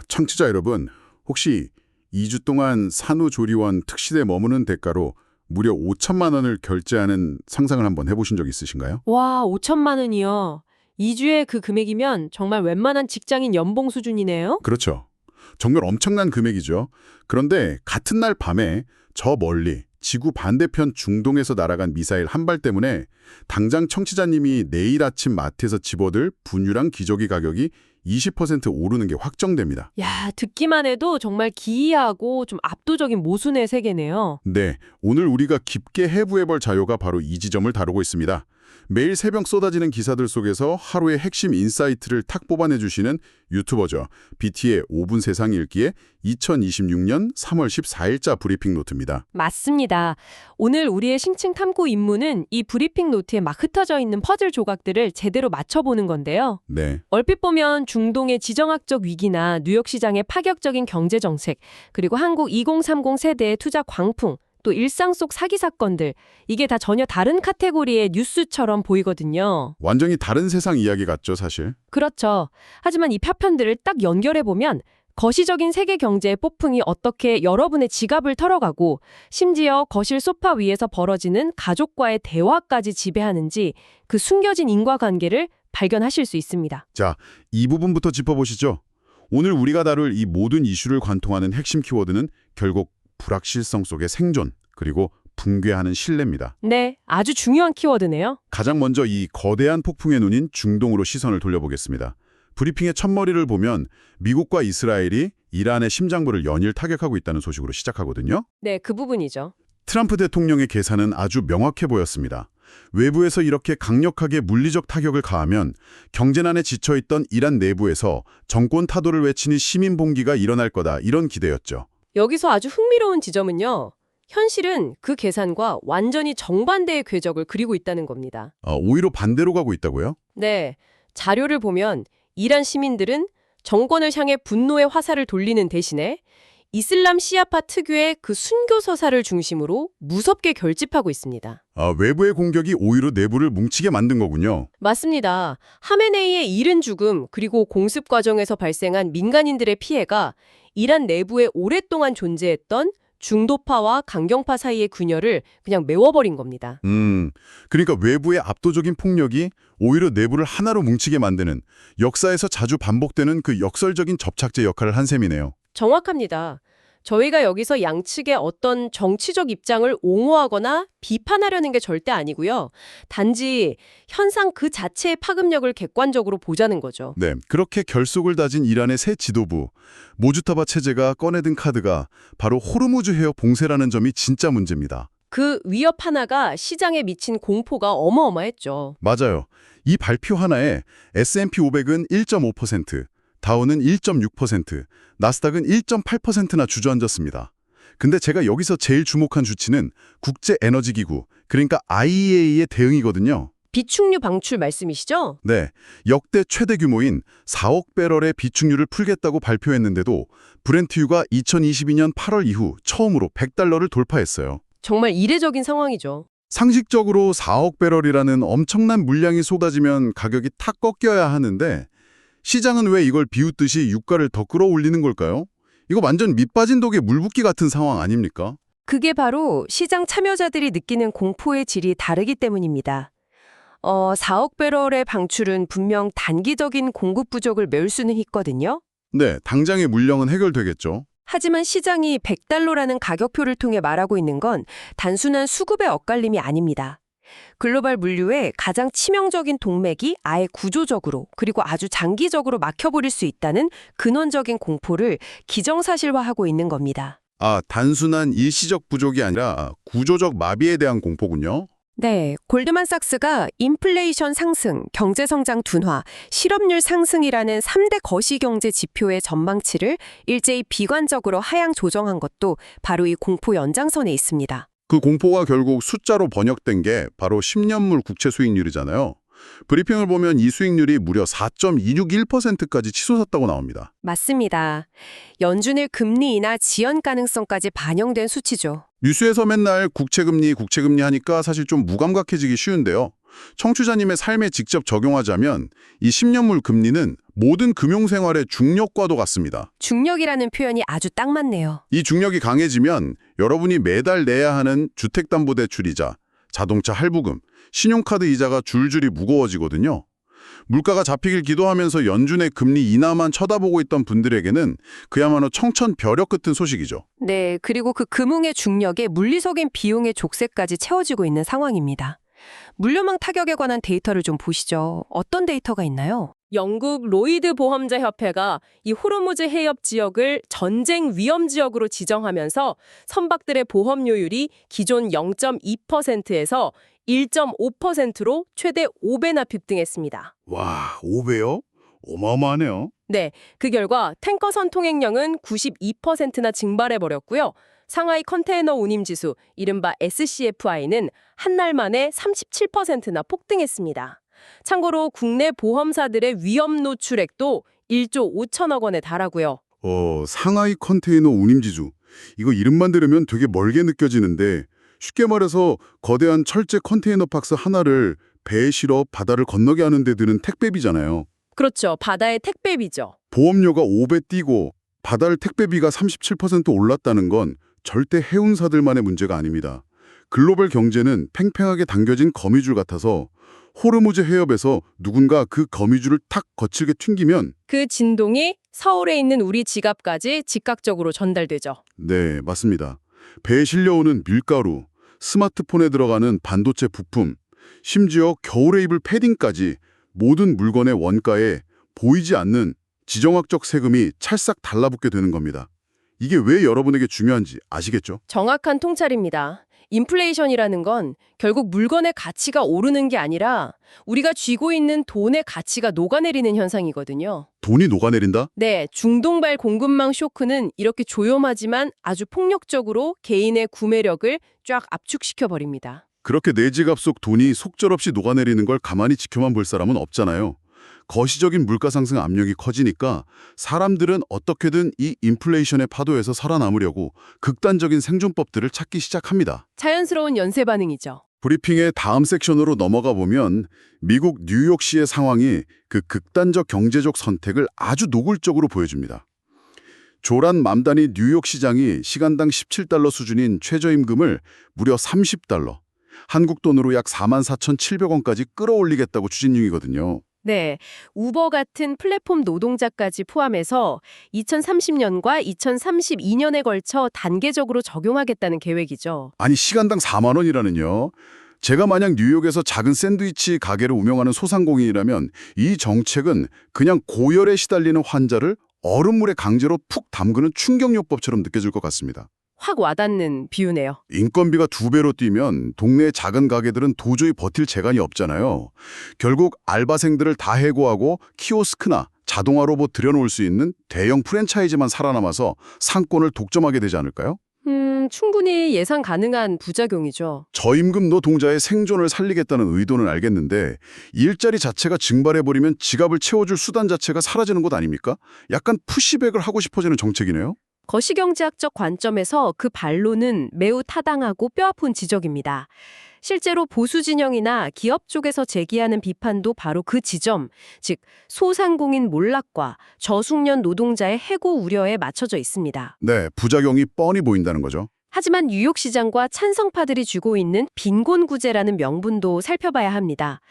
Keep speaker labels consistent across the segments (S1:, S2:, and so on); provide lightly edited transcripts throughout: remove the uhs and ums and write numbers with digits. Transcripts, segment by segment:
S1: 청취자 여러분, 혹시 2주 동안 산후조리원 특시대 머무는 대가로 무려 5천만 원을 결제하는 상상을 한번 해보신 적 있으신가요?
S2: 와, 5천만 원이요. 2주에 그 금액이면 정말 웬만한 직장인 연봉 수준이네요?
S1: 그렇죠. 정말 엄청난 금액이죠. 그런데 같은 날 밤에 저 멀리 지구 반대편 중동에서 날아간 미사일 한 발 때문에 당장 청취자님이 내일 아침 마트에서 집어들 분유랑 기저귀 가격이 20% 오르는 게 확정됩니다.
S2: 야, 듣기만 해도 정말 기이하고 좀 압도적인 모순의 세계네요.
S1: 네, 오늘 우리가 깊게 해부해볼 자료가 바로 이 지점을 다루고 있습니다. 매일 새벽 쏟아지는 기사들 속에서 하루의 핵심 인사이트를 탁 뽑아내주시는 유튜버죠. BT의 5분 세상 읽기의 2026년 3월 14일자 브리핑 노트입니다.
S2: 맞습니다. 오늘 우리의 신층 탐구 임무는 이 브리핑 노트에 막 흩어져 있는 퍼즐 조각들을 제대로 맞춰보는 건데요.
S1: 네,
S2: 얼핏 보면 중동의 지정학적 위기나 뉴욕 시장의 파격적인 경제 정책, 그리고 한국 2030 세대의 투자 광풍, 또 일상 속 사기 사건들, 이게 다 전혀 다른 카테고리의 뉴스처럼 보이거든요.
S1: 완전히 다른 세상 이야기 같죠, 사실.
S2: 그렇죠. 하지만 이 파편들을 딱 연결해보면 거시적인 세계 경제의 폭풍이 어떻게 여러분의 지갑을 털어가고 심지어 거실 소파 위에서 벌어지는 가족과의 대화까지 지배하는지 그 숨겨진 인과관계를 발견하실 수 있습니다.
S1: 자, 이 부분부터 짚어보시죠. 오늘 우리가 다룰 이 모든 이슈를 관통하는 핵심 키워드는 결국 불확실성 속의 생존, 그리고 붕괴하는 신뢰입니다.
S2: 네, 아주 중요한 키워드네요.
S1: 가장 먼저 이 거대한 폭풍의 눈인 중동으로 시선을 돌려보겠습니다. 브리핑의 첫머리를 보면 미국과 이스라엘이 이란의 심장부를 연일 타격하고 있다는 소식으로 시작하거든요.
S2: 네, 그 부분이죠.
S1: 트럼프 대통령의 계산은 아주 명확해 보였습니다. 외부에서 이렇게 강력하게 물리적 타격을 가하면 경제난에 지쳐있던 이란 내부에서 정권 타도를 외치는 시민 봉기가 일어날 거다, 이런 기대였죠.
S2: 여기서 아주 흥미로운 지점은요. 현실은 그 계산과 완전히 정반대의 궤적을 그리고 있다는 겁니다.
S1: 오히려 반대로 가고 있다고요?
S2: 네, 자료를 보면 이란 시민들은 정권을 향해 분노의 화살을 돌리는 대신에 이슬람 시아파 특유의 그 순교 서사를 중심으로 무섭게 결집하고 있습니다.
S1: 외부의 공격이 오히려 내부를 뭉치게 만든 거군요.
S2: 맞습니다. 하메네이의 이른 죽음 그리고 공습 과정에서 발생한 민간인들의 피해가 이란 내부에 오랫동안 존재했던 중도파와 강경파 사이의 균열을 그냥 메워버린 겁니다.
S1: 그러니까 외부의 압도적인 폭력이 오히려 내부를 하나로 뭉치게 만드는, 역사에서 자주 반복되는 그 역설적인 접착제 역할을 한 셈이네요.
S2: 정확합니다. 저희가 여기서 양측의 어떤 정치적 입장을 옹호하거나 비판하려는 게 절대 아니고요. 단지 현상 그 자체의 파급력을 객관적으로 보자는 거죠.
S1: 네, 그렇게 결속을 다진 이란의 새 지도부, 모주타바 체제가 꺼내든 카드가 바로 호르무즈 해협 봉쇄라는 점이 진짜 문제입니다.
S2: 그 위협 하나가 시장에 미친 공포가 어마어마했죠.
S1: 맞아요. 이 발표 하나에 S&P 500은 1.5%, 다우는 1.6%, 나스닥은 1.8%나 주저앉았습니다. 근데 제가 여기서 제일 주목한 주치는 국제에너지기구, 그러니까 IEA의 대응이거든요.
S2: 비축류 방출 말씀이시죠?
S1: 네, 역대 최대 규모인 4억 배럴의 비축류를 풀겠다고 발표했는데도 브렌트유가 2022년 8월 이후 처음으로 $100를 돌파했어요.
S2: 정말 이례적인 상황이죠.
S1: 상식적으로 4억 배럴이라는 엄청난 물량이 쏟아지면 가격이 탁 꺾여야 하는데 시장은 왜 이걸 비웃듯이 유가를 더 끌어올리는 걸까요? 이거 완전 밑빠진 독에 물 붓기 같은 상황 아닙니까?
S2: 그게 바로 시장 참여자들이 느끼는 공포의 질이 다르기 때문입니다. 4억 배럴의 방출은 분명 단기적인 공급 부족을 메울 수는 있거든요.
S1: 네, 당장의 물량은 해결되겠죠.
S2: 하지만 시장이 $100라는 가격표를 통해 말하고 있는 건 단순한 수급의 엇갈림이 아닙니다. 글로벌 물류의 가장 치명적인 동맥이 아예 구조적으로 그리고 아주 장기적으로 막혀버릴 수 있다는 근원적인 공포를 기정사실화하고 있는 겁니다.
S1: 단순한 일시적 부족이 아니라 구조적 마비에 대한 공포군요.
S2: 네, 골드만삭스가 인플레이션 상승, 경제성장 둔화, 실업률 상승이라는 3대 거시경제 지표의 전망치를 일제히 비관적으로 하향 조정한 것도 바로 이 공포 연장선에 있습니다.
S1: 그 공포가 결국 숫자로 번역된 게 바로 10년물 국채 수익률이잖아요. 브리핑을 보면 이 수익률이 무려 4.261%까지 치솟았다고 나옵니다.
S2: 맞습니다. 연준의 금리 인하 지연 가능성까지 반영된 수치죠.
S1: 뉴스에서 맨날 국채금리 하니까 사실 좀 무감각해지기 쉬운데요. 청취자님의 삶에 직접 적용하자면 이 10년물 금리는 모든 금융생활의 중력과도 같습니다.
S2: 중력이라는 표현이 아주 딱 맞네요.
S1: 이 중력이 강해지면 여러분이 매달 내야 하는 주택담보대출이자 자동차 할부금, 신용카드 이자가 줄줄이 무거워지거든요. 물가가 잡히길 기도하면서 연준의 금리 인하만 쳐다보고 있던 분들에게는 그야말로 청천벽력 같은 소식이죠.
S2: 네, 그리고 그 금융의 중력에 물리적인 비용의 족쇄까지 채워지고 있는 상황입니다. 물류망 타격에 관한 데이터를 좀 보시죠. 어떤 데이터가 있나요?
S3: 영국 로이드 보험자 협회가 이 호르무즈 해협 지역을 전쟁 위험 지역으로 지정하면서 선박들의 보험료율이 기존 0.2%에서 1.5%로 최대 5배나 급등했습니다.
S1: 와, 5배요? 어마어마하네요.
S3: 네, 그 결과 탱커선 통행량은 92%나 증발해버렸고요. 상하이 컨테이너 운임지수, 이른바 SCFI는 한 달 만에 37%나 폭등했습니다. 참고로 국내 보험사들의 위험 노출액도 1조 5천억 원에 달하고요.
S1: 상하이 컨테이너 운임지수. 이거 이름만 들으면 되게 멀게 느껴지는데 쉽게 말해서 거대한 철제 컨테이너 박스 하나를 배에 실어 바다를 건너게 하는 데 드는 택배비잖아요.
S3: 그렇죠. 바다의 택배비죠.
S1: 보험료가 5배 뛰고 바다를 택배비가 37% 올랐다는 건 절대 해운사들만의 문제가 아닙니다. 글로벌 경제는 팽팽하게 당겨진 거미줄 같아서 호르무즈 해협에서 누군가 그 거미줄을 탁 거칠게 튕기면
S3: 그 진동이 서울에 있는 우리 지갑까지 즉각적으로 전달되죠.
S1: 네, 맞습니다. 배에 실려오는 밀가루, 스마트폰에 들어가는 반도체 부품, 심지어 겨울에 입을 패딩까지 모든 물건의 원가에 보이지 않는 지정학적 세금이 찰싹 달라붙게 되는 겁니다. 이게 왜 여러분에게 중요한지 아시겠죠?
S3: 정확한 통찰입니다. 인플레이션이라는 건 결국 물건의 가치가 오르는 게 아니라 우리가 쥐고 있는 돈의 가치가 녹아내리는 현상이거든요.
S1: 돈이 녹아내린다?
S3: 네, 중동발 공급망 쇼크는 이렇게 조용하지만 아주 폭력적으로 개인의 구매력을 쫙 압축시켜버립니다.
S1: 그렇게 내 지갑 속 돈이 속절없이 녹아내리는 걸 가만히 지켜만 볼 사람은 없잖아요. 거시적인 물가 상승 압력이 커지니까 사람들은 어떻게든 이 인플레이션의 파도에서 살아남으려고 극단적인 생존법들을 찾기 시작합니다.
S3: 자연스러운 연쇄 반응이죠.
S1: 브리핑의 다음 섹션으로 넘어가 보면 미국 뉴욕시의 상황이 그 극단적 경제적 선택을 아주 노골적으로 보여줍니다. 조란 맘다니 뉴욕시장이 시간당 17달러 수준인 최저임금을 무려 30달러, 한국 돈으로 약 44,700원까지 끌어올리겠다고 추진 중이거든요.
S3: 네, 우버 같은 플랫폼 노동자까지 포함해서 2030년과 2032년에 걸쳐 단계적으로 적용하겠다는 계획이죠.
S1: 아니 시간당 4만 원이라는요. 제가 만약 뉴욕에서 작은 샌드위치 가게를 운영하는 소상공인이라면 이 정책은 그냥 고열에 시달리는 환자를 얼음물에 강제로 푹 담그는 충격요법처럼 느껴질 것 같습니다.
S3: 확 와닿는 비유네요.
S1: 인건비가 2배로 뛰면 동네의 작은 가게들은 도저히 버틸 재간이 없잖아요. 결국 알바생들을 다 해고하고 키오스크나 자동화 로봇 들여놓을 수 있는 대형 프랜차이즈만 살아남아서 상권을 독점하게 되지 않을까요?
S3: 충분히 예상 가능한 부작용이죠.
S1: 저임금 노동자의 생존을 살리겠다는 의도는 알겠는데 일자리 자체가 증발해버리면 지갑을 채워줄 수단 자체가 사라지는 것 아닙니까? 약간 푸시백을 하고 싶어지는 정책이네요.
S3: 거시경제학적 관점에서 그 반론은 매우 타당하고 뼈아픈 지적입니다. 실제로 보수 진영이나 기업 쪽에서 제기하는 비판도 바로 그 지점, 즉 소상공인 몰락과 저숙련 노동자의 해고 우려에 맞춰져 있습니다.
S1: 네, 부작용이 뻔히 보인다는 거죠.
S3: 하지만 뉴욕시장과 찬성파들이 쥐고 있는 빈곤구제라는 명분도 살펴봐야 합니다.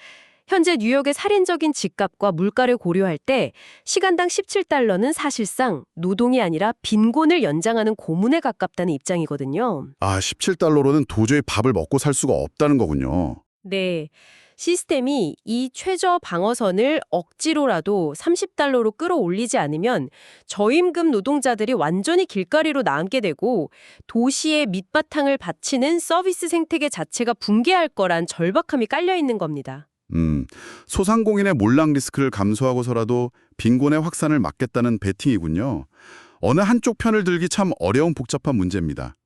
S3: 현재 뉴욕의 살인적인 집값과 물가를 고려할 때 시간당 17달러는 사실상 노동이 아니라 빈곤을 연장하는 고문에 가깝다는 입장이거든요.
S1: 17달러로는 도저히 밥을 먹고 살 수가 없다는 거군요.
S3: 네. 시스템이 이 최저 방어선을 억지로라도 30달러로 끌어올리지 않으면 저임금 노동자들이 완전히 길거리로 나앉게 되고 도시의 밑바탕을 받치는 서비스 생태계 자체가 붕괴할 거란 절박함이 깔려 있는 겁니다.
S1: 소상공인의 몰락 리스크를 감수하고서라도 빈곤의 확산을 막겠다는 베팅이군요. 어느 한쪽 편을 들기 참 어려운 복잡한 문제입니다.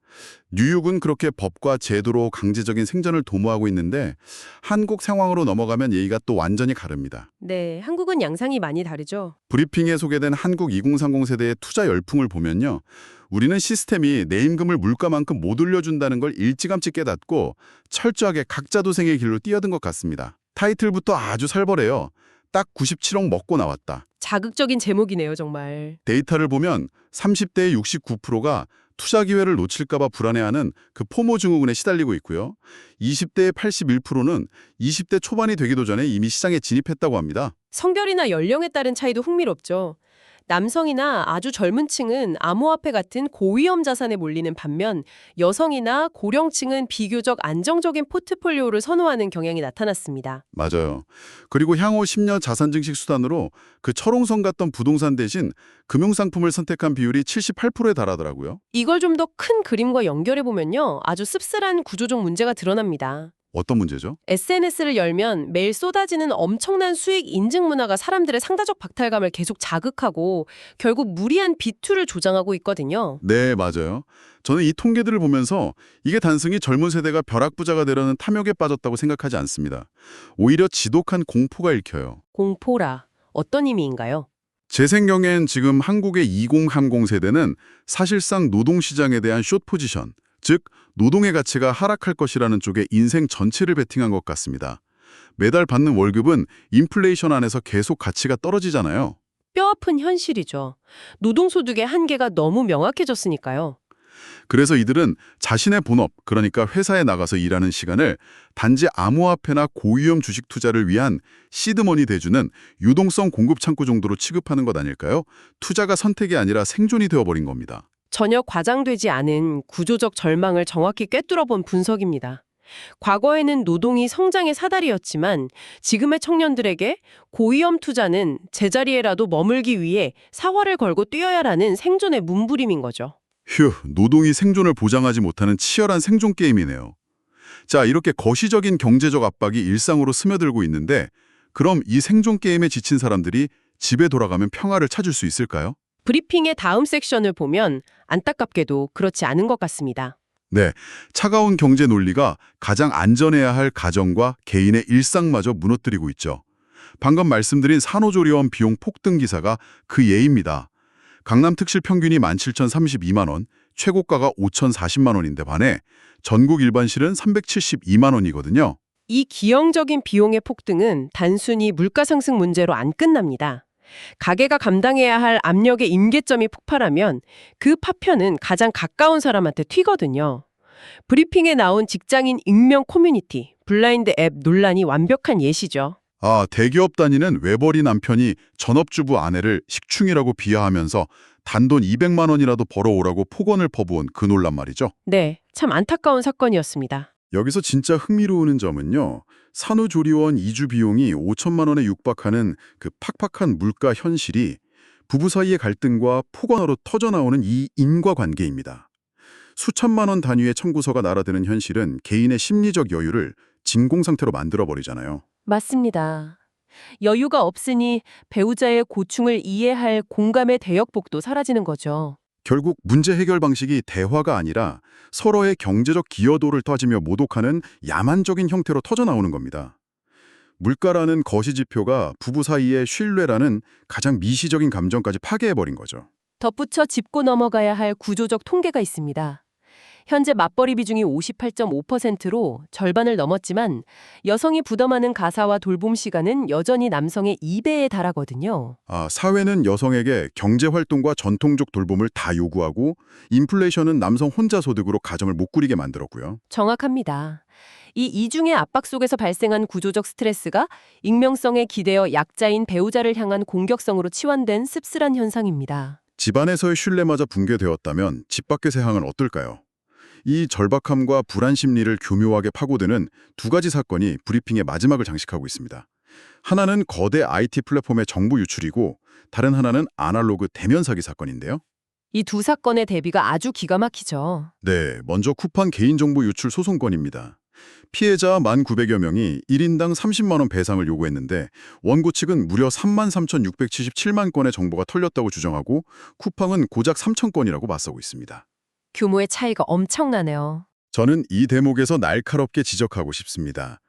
S1: 뉴욕은 그렇게 법과 제도로 강제적인 생존을 도모하고 있는데 한국 상황으로 넘어가면 얘기가 또 완전히 다릅니다.
S3: 네, 한국은 양상이 많이 다르죠.
S1: 브리핑에 소개된 한국 2030 세대의 투자 열풍을 보면요. 우리는 시스템이 내 임금을 물가만큼 못 올려준다는 걸 일찌감치 깨닫고 철저하게 각자 도생의 길로 뛰어든 것 같습니다. 타이틀부터 아주 살벌해요. 딱 97억 먹고 나왔다.
S3: 자극적인 제목이네요, 정말.
S1: 데이터를 보면 30대의 69%가 투자 기회를 놓칠까 봐 불안해하는 그 포모 증후군에 시달리고 있고요. 20대의 81%는 20대 초반이 되기도 전에 이미 시장에 진입했다고 합니다.
S3: 성별이나 연령에 따른 차이도 흥미롭죠. 남성이나 아주 젊은 층은 암호화폐 같은 고위험 자산에 몰리는 반면 여성이나 고령층은 비교적 안정적인 포트폴리오를 선호하는 경향이 나타났습니다.
S1: 맞아요. 그리고 향후 10년 자산 증식 수단으로 그 철옹성 같던 부동산 대신 금융상품을 선택한 비율이 78%에 달하더라고요.
S3: 이걸 좀 더 큰 그림과 연결해 보면요. 아주 씁쓸한 구조적 문제가 드러납니다.
S1: 어떤 문제죠?
S3: SNS를 열면 매일 쏟아지는 엄청난 수익 인증 문화가 사람들의 상대적 박탈감을 계속 자극하고 결국 무리한 비투를 조장하고 있거든요.
S1: 네, 맞아요. 저는 이 통계들을 보면서 이게 단순히 젊은 세대가 벼락부자가 되려는 탐욕에 빠졌다고 생각하지 않습니다. 오히려 지독한 공포가 읽혀요.
S3: 공포라. 어떤 의미인가요?
S1: 제 생각엔 지금 한국의 2030 세대는 사실상 노동시장에 대한 숏 포지션, 즉 노동의 가치가 하락할 것이라는 쪽에 인생 전체를 베팅한 것 같습니다. 매달 받는 월급은 인플레이션 안에서 계속 가치가 떨어지잖아요.
S3: 뼈아픈 현실이죠. 노동소득의 한계가 너무 명확해졌으니까요.
S1: 그래서 이들은 자신의 본업, 그러니까 회사에 나가서 일하는 시간을 단지 암호화폐나 고위험 주식 투자를 위한 시드머니 대주는 유동성 공급 창구 정도로 취급하는 것 아닐까요? 투자가 선택이 아니라 생존이 되어버린 겁니다.
S3: 전혀 과장되지 않은 구조적 절망을 정확히 꿰뚫어본 분석입니다. 과거에는 노동이 성장의 사다리였지만 지금의 청년들에게 고위험 투자는 제자리에라도 머물기 위해 사활을 걸고 뛰어야라는 생존의 문부림인 거죠.
S1: 휴, 노동이 생존을 보장하지 못하는 치열한 생존 게임이네요. 자, 이렇게 거시적인 경제적 압박이 일상으로 스며들고 있는데 그럼 이 생존 게임에 지친 사람들이 집에 돌아가면 평화를 찾을 수 있을까요?
S3: 브리핑의 다음 섹션을 보면 안타깝게도 그렇지 않은 것 같습니다.
S1: 네, 차가운 경제 논리가 가장 안전해야 할 가정과 개인의 일상마저 무너뜨리고 있죠. 방금 말씀드린 산후조리원 비용 폭등 기사가 그 예입니다. 강남 특실 평균이 17,032만 원, 최고가가 5,040만 원인데 반해 전국 일반실은 372만 원이거든요.
S3: 이 기형적인 비용의 폭등은 단순히 물가 상승 문제로 안 끝납니다. 가게가 감당해야 할 압력의 임계점이 폭발하면 그 파편은 가장 가까운 사람한테 튀거든요. 브리핑에 나온 직장인 익명 커뮤니티, 블라인드 앱 논란이 완벽한 예시죠.
S1: 아, 대기업 다니는 외벌이 남편이 전업주부 아내를 식충이라고 비하하면서 단돈 200만 원이라도 벌어오라고 폭언을 퍼부은 그 논란 말이죠.
S3: 네, 참 안타까운 사건이었습니다.
S1: 여기서 진짜 흥미로운 점은요. 산후조리원 이주 비용이 5천만 원에 육박하는 그 팍팍한 물가 현실이 부부 사이의 갈등과 폭언으로 터져나오는 이 인과관계입니다. 수천만 원 단위의 청구서가 날아드는 현실은 개인의 심리적 여유를 진공 상태로 만들어버리잖아요.
S3: 맞습니다. 여유가 없으니 배우자의 고충을 이해할 공감의 대역복도 사라지는 거죠.
S1: 결국 문제 해결 방식이 대화가 아니라 서로의 경제적 기여도를 따지며 모독하는 야만적인 형태로 터져나오는 겁니다. 물가라는 거시지표가 부부 사이의 신뢰라는 가장 미시적인 감정까지 파괴해버린 거죠.
S3: 덧붙여 짚고 넘어가야 할 구조적 통계가 있습니다. 현재 맞벌이 비중이 58.5%로 절반을 넘었지만 여성이 부담하는 가사와 돌봄 시간은 여전히 남성의 2배에 달하거든요.
S1: 사회는 여성에게 경제활동과 전통적 돌봄을 다 요구하고 인플레이션은 남성 혼자 소득으로 가정을 못 꾸리게 만들었고요.
S3: 정확합니다. 이 이중의 압박 속에서 발생한 구조적 스트레스가 익명성에 기대어 약자인 배우자를 향한 공격성으로 치환된 씁쓸한 현상입니다.
S1: 집안에서의 신뢰마저 붕괴되었다면 집 밖의 세상은 어떨까요? 이 절박함과 불안 심리를 교묘하게 파고드는 두 가지 사건이 브리핑의 마지막을 장식하고 있습니다. 하나는 거대 IT 플랫폼의 정보 유출이고 다른 하나는 아날로그 대면 사기 사건인데요.
S3: 이 두 사건의 대비가 아주 기가 막히죠.
S1: 네, 먼저 쿠팡 개인정보 유출 소송건입니다. 피해자 1,900여 명이 1인당 30만 원 배상을 요구했는데 원고 측은 무려 33,677만 건의 정보가 털렸다고 주장하고 쿠팡은 고작 3천 건이라고 맞서고 있습니다.
S3: 규모의 차이가 엄청나네요.
S1: 저는 이 대목에서 날카롭게 지적하고 싶습니다.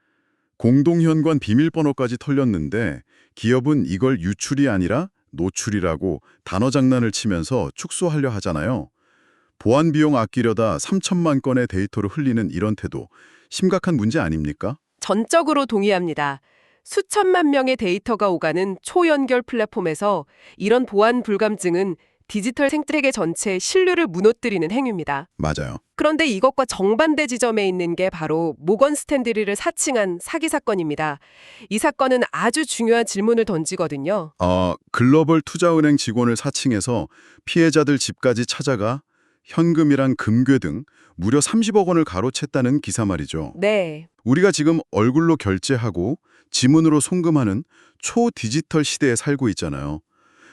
S1: 공동현관 비밀번호까지 털렸는데 기업은 이걸 유출이 아니라 노출이라고 단어 장난을 치면서 축소하려 하잖아요. 보안 비용 아끼려다 3천만 건의 데이터를 흘리는 이런 태도, 심각한 문제 아닙니까?
S3: 전적으로 동의합니다.
S2: 수천만 명의 데이터가 오가는 초연결 플랫폼에서 이런 보안 불감증은 디지털 생태계 전체의 신뢰를 무너뜨리는 행위입니다.
S1: 맞아요.
S2: 그런데 이것과 정반대 지점에 있는 게 바로 모건 스탠리를 사칭한 사기 사건입니다. 이 사건은 아주 중요한 질문을 던지거든요.
S1: 글로벌 투자은행 직원을 사칭해서 피해자들 집까지 찾아가 현금이랑 금괴 등 무려 30억 원을 가로챘다는 기사 말이죠.
S2: 네,
S1: 우리가 지금 얼굴로 결제하고 지문으로 송금하는 초디지털 시대에 살고 있잖아요.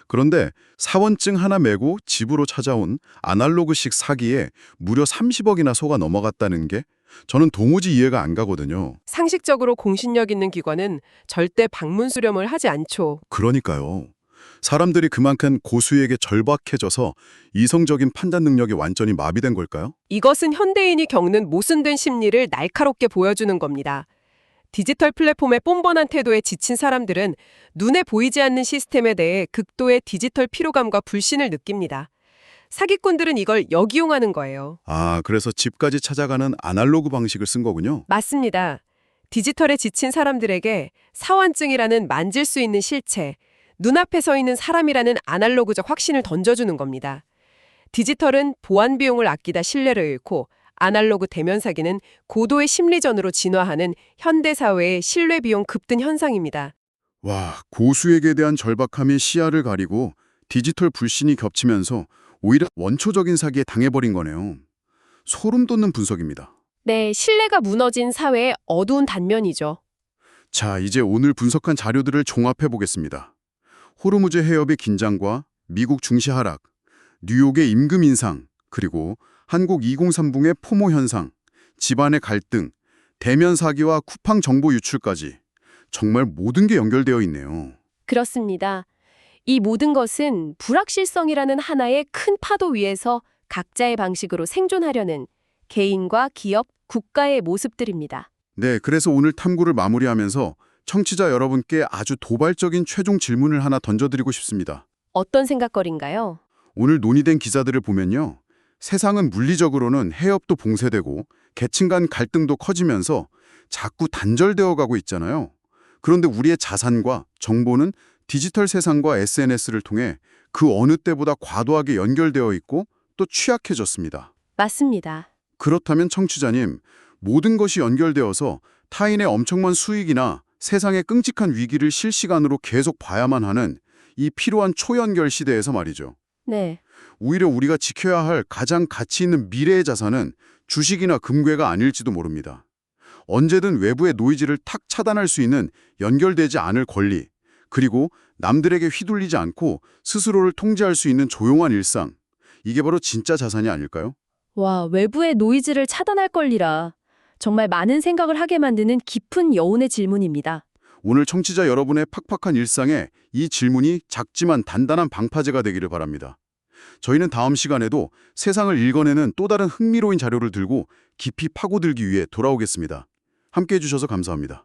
S1: 그런데 사원증 하나 메고 집으로 찾아온 아날로그식 사기에 무려 30억이나 속아 넘어갔다는 게 저는 도무지 이해가 안 가거든요.
S2: 상식적으로 공신력 있는 기관은 절대 방문 수렴을 하지 않죠.
S1: 그러니까요. 사람들이 그만큼 고수에게 절박해져서 이성적인 판단 능력이 완전히 마비된 걸까요?
S2: 이것은 현대인이 겪는 모순된 심리를 날카롭게 보여주는 겁니다. 디지털 플랫폼의 뻔뻔한 태도에 지친 사람들은 눈에 보이지 않는 시스템에 대해 극도의 디지털 피로감과 불신을 느낍니다. 사기꾼들은 이걸 역이용하는 거예요.
S1: 그래서 집까지 찾아가는 아날로그 방식을 쓴 거군요.
S2: 맞습니다. 디지털에 지친 사람들에게 사원증이라는 만질 수 있는 실체, 눈앞에 서 있는 사람이라는 아날로그적 확신을 던져주는 겁니다. 디지털은 보안 비용을 아끼다 신뢰를 잃고 아날로그 대면 사기는 고도의 심리전으로 진화하는 현대사회의 신뢰 비용 급등 현상입니다.
S1: 와, 고수에게 대한 절박함이 시야를 가리고 디지털 불신이 겹치면서 오히려 원초적인 사기에 당해버린 거네요. 소름 돋는 분석입니다.
S3: 네, 신뢰가 무너진 사회의 어두운 단면이죠.
S1: 자, 이제 오늘 분석한 자료들을 종합해 보겠습니다. 호르무즈 해협의 긴장과 미국 증시 하락, 뉴욕의 임금 인상, 그리고 한국 2030의 포모 현상, 집안의 갈등, 대면 사기와 쿠팡 정보 유출까지 정말 모든 게 연결되어 있네요.
S3: 그렇습니다. 이 모든 것은 불확실성이라는 하나의 큰 파도 위에서 각자의 방식으로 생존하려는 개인과 기업, 국가의 모습들입니다.
S1: 네, 그래서 오늘 탐구를 마무리하면서 청취자 여러분께 아주 도발적인 최종 질문을 하나 던져드리고 싶습니다.
S3: 어떤 생각거리인가요?
S1: 오늘 논의된 기사들을 보면요. 세상은 물리적으로는 해협도 봉쇄되고 계층 간 갈등도 커지면서 자꾸 단절되어 가고 있잖아요. 그런데 우리의 자산과 정보는 디지털 세상과 SNS를 통해 그 어느 때보다 과도하게 연결되어 있고 또 취약해졌습니다.
S3: 맞습니다.
S1: 그렇다면 청취자님, 모든 것이 연결되어서 타인의 엄청난 수익이나 세상의 끔찍한 위기를 실시간으로 계속 봐야만 하는 이 필요한 초연결 시대에서 말이죠.
S3: 네.
S1: 오히려 우리가 지켜야 할 가장 가치 있는 미래의 자산은 주식이나 금괴가 아닐지도 모릅니다. 언제든 외부의 노이즈를 탁 차단할 수 있는 연결되지 않을 권리, 그리고 남들에게 휘둘리지 않고 스스로를 통제할 수 있는 조용한 일상, 이게 바로 진짜 자산이 아닐까요?
S3: 와, 외부의 노이즈를 차단할 권리라. 정말 많은 생각을 하게 만드는 깊은 여운의 질문입니다.
S1: 오늘 청취자 여러분의 팍팍한 일상에 이 질문이 작지만 단단한 방파제가 되기를 바랍니다. 저희는 다음 시간에도 세상을 읽어내는 또 다른 흥미로운 자료를 들고 깊이 파고들기 위해 돌아오겠습니다. 함께해 주셔서 감사합니다.